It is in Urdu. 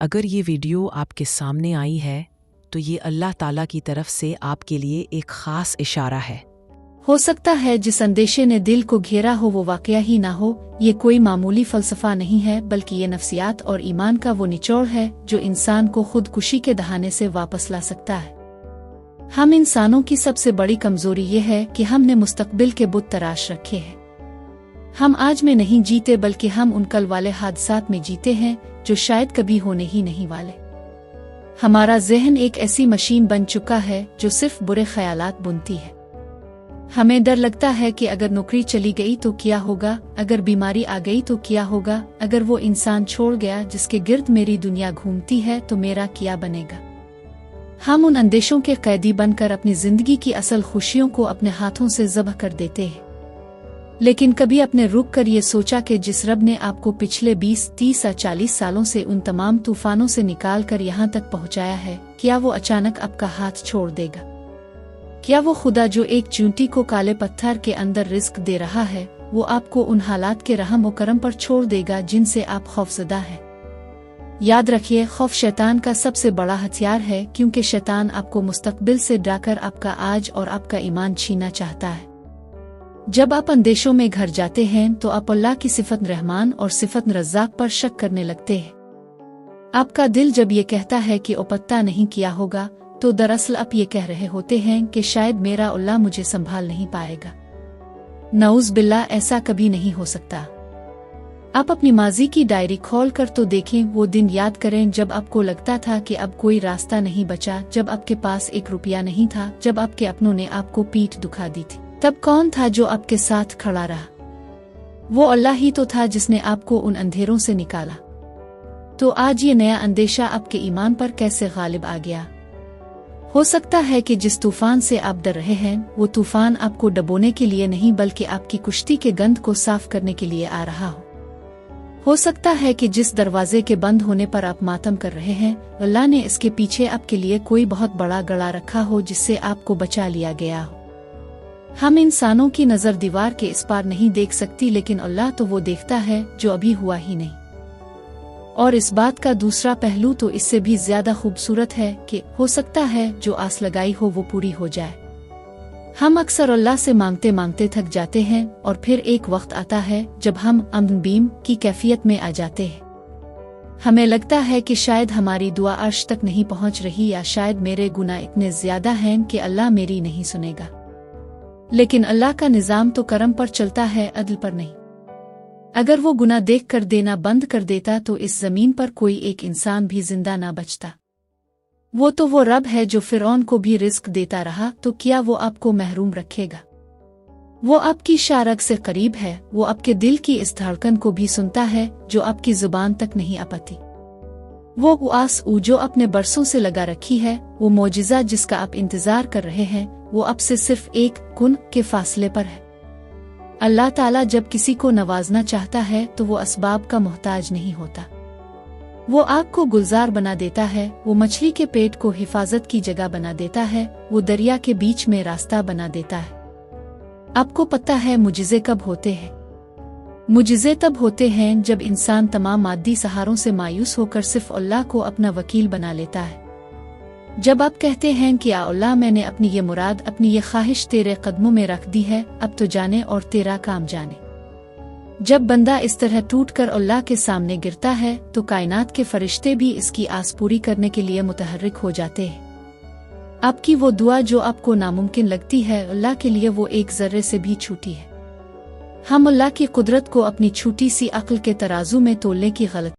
اگر یہ ویڈیو آپ کے سامنے آئی ہے تو یہ اللہ تعالیٰ کی طرف سے آپ کے لیے ایک خاص اشارہ ہے۔ ہو سکتا ہے جس اندیشے نے دل کو گھیرا ہو وہ واقعہ ہی نہ ہو۔ یہ کوئی معمولی فلسفہ نہیں ہے، بلکہ یہ نفسیات اور ایمان کا وہ نچوڑ ہے جو انسان کو خودکشی کے دہانے سے واپس لا سکتا ہے۔ ہم انسانوں کی سب سے بڑی کمزوری یہ ہے کہ ہم نے مستقبل کے بت تراش رکھے ہیں۔ ہم آج میں نہیں جیتے بلکہ ہم ان کل والے حادثات میں جیتے ہیں جو شاید کبھی ہونے ہی نہیں والے۔ ہمارا ذہن ایک ایسی مشین بن چکا ہے جو صرف برے خیالات بنتی ہے۔ ہمیں ڈر لگتا ہے کہ اگر نوکری چلی گئی تو کیا ہوگا، اگر بیماری آ گئی تو کیا ہوگا، اگر وہ انسان چھوڑ گیا جس کے گرد میری دنیا گھومتی ہے تو میرا کیا بنے گا۔ ہم ان اندیشوں کے قیدی بن کر اپنی زندگی کی اصل خوشیوں کو اپنے ہاتھوں سے ذبح کر دیتے ہیں۔ لیکن کبھی اپنے رک کر یہ سوچا کہ جس رب نے آپ کو پچھلے 20، 30 یا 40 سالوں سے ان تمام طوفانوں سے نکال کر یہاں تک پہنچایا ہے، کیا وہ اچانک آپ کا ہاتھ چھوڑ دے گا؟ کیا وہ خدا جو ایک چونٹی کو کالے پتھر کے اندر رزق دے رہا ہے، وہ آپ کو ان حالات کے رحم و کرم پر چھوڑ دے گا جن سے آپ خوفزدہ ہیں؟ یاد رکھیے، خوف شیطان کا سب سے بڑا ہتھیار ہے، کیونکہ شیطان آپ کو مستقبل سے ڈرا کر آپ کا آج اور آپ کا ایمان چھینا چاہتا ہے۔ جب آپ اندیشوں میں گھر جاتے ہیں تو آپ اللہ کی صفت رحمان اور صفت رزاق پر شک کرنے لگتے ہیں۔ آپ کا دل جب یہ کہتا ہے کہ پتہ نہیں کیا ہوگا، تو دراصل آپ یہ کہہ رہے ہوتے ہیں کہ شاید میرا اللہ مجھے سنبھال نہیں پائے گا۔ نعوذ باللہ، ایسا کبھی نہیں ہو سکتا۔ آپ اپنی ماضی کی ڈائری کھول کر تو دیکھیں، وہ دن یاد کریں جب آپ کو لگتا تھا کہ اب کوئی راستہ نہیں بچا، جب آپ کے پاس 1 روپیہ نہیں تھا، جب آپ کے اپنوں نے آپ کو پیٹھ دکھا دی تھی۔ تب کون تھا جو آپ کے ساتھ کھڑا رہا؟ وہ اللہ ہی تو تھا جس نے آپ کو ان اندھیروں سے نکالا۔ تو آج یہ نیا اندیشہ آپ کے ایمان پر کیسے غالب آ گیا؟ ہو سکتا ہے کہ جس طوفان سے آپ ڈر رہے ہیں، وہ طوفان آپ کو ڈبونے کے لیے نہیں بلکہ آپ کی کشتی کے گند کو صاف کرنے کے لیے آ رہا ہو سکتا ہے کہ جس دروازے کے بند ہونے پر آپ ماتم کر رہے ہیں، اللہ نے اس کے پیچھے آپ کے لیے کوئی بہت بڑا گڑھا رکھا ہو جس سے آپ کو بچا لیا گیا ہو۔ ہم انسانوں کی نظر دیوار کے اس پار نہیں دیکھ سکتی، لیکن اللہ تو وہ دیکھتا ہے جو ابھی ہوا ہی نہیں۔ اور اس بات کا دوسرا پہلو تو اس سے بھی زیادہ خوبصورت ہے کہ ہو سکتا ہے جو آس لگائی ہو وہ پوری ہو جائے۔ ہم اکثر اللہ سے مانگتے مانگتے تھک جاتے ہیں، اور پھر ایک وقت آتا ہے جب ہم امن بیم کی کیفیت میں آ جاتے ہیں۔ ہمیں لگتا ہے کہ شاید ہماری دعا عرش تک نہیں پہنچ رہی، یا شاید میرے گناہ اتنے زیادہ ہیں کہ اللہ میری نہیں سنے گا۔ لیکن اللہ کا نظام تو کرم پر چلتا ہے، عدل پر نہیں۔ اگر وہ گناہ دیکھ کر دینا بند کر دیتا تو اس زمین پر کوئی ایک انسان بھی زندہ نہ بچتا۔ وہ رب ہے جو فرعون کو بھی رزق دیتا رہا، تو کیا وہ آپ کو محروم رکھے گا؟ وہ آپ کی شارگ سے قریب ہے، وہ آپ کے دل کی اس دھڑکن کو بھی سنتا ہے جو آپ کی زبان تک نہیں آتی۔ وہ آس جو اپنے برسوں سے لگا رکھی ہے، وہ معجزہ جس کا آپ انتظار کر رہے ہیں، وہ آپ سے صرف ایک کن کے فاصلے پر ہے۔ اللہ تعالیٰ جب کسی کو نوازنا چاہتا ہے تو وہ اسباب کا محتاج نہیں ہوتا۔ وہ آگ کو گلزار بنا دیتا ہے، وہ مچھلی کے پیٹ کو حفاظت کی جگہ بنا دیتا ہے، وہ دریا کے بیچ میں راستہ بنا دیتا ہے۔ آپ کو پتہ ہے معجزے کب ہوتے ہیں؟ معجزے تب ہوتے ہیں جب انسان تمام مادی سہاروں سے مایوس ہو کر صرف اللہ کو اپنا وکیل بنا لیتا ہے۔ جب آپ کہتے ہیں کہ یا اللہ، میں نے اپنی یہ مراد، اپنی یہ خواہش تیرے قدموں میں رکھ دی ہے، اب تو جانے اور تیرا کام جانے۔ جب بندہ اس طرح ٹوٹ کر اللہ کے سامنے گرتا ہے تو کائنات کے فرشتے بھی اس کی آس پوری کرنے کے لیے متحرک ہو جاتے ہیں۔ آپ کی وہ دعا جو آپ کو ناممکن لگتی ہے، اللہ کے لیے وہ ایک ذرے سے بھی چھوٹی ہے۔ ہم اللہ کی قدرت کو اپنی چھوٹی سی عقل کے ترازو میں تولنے کی غلط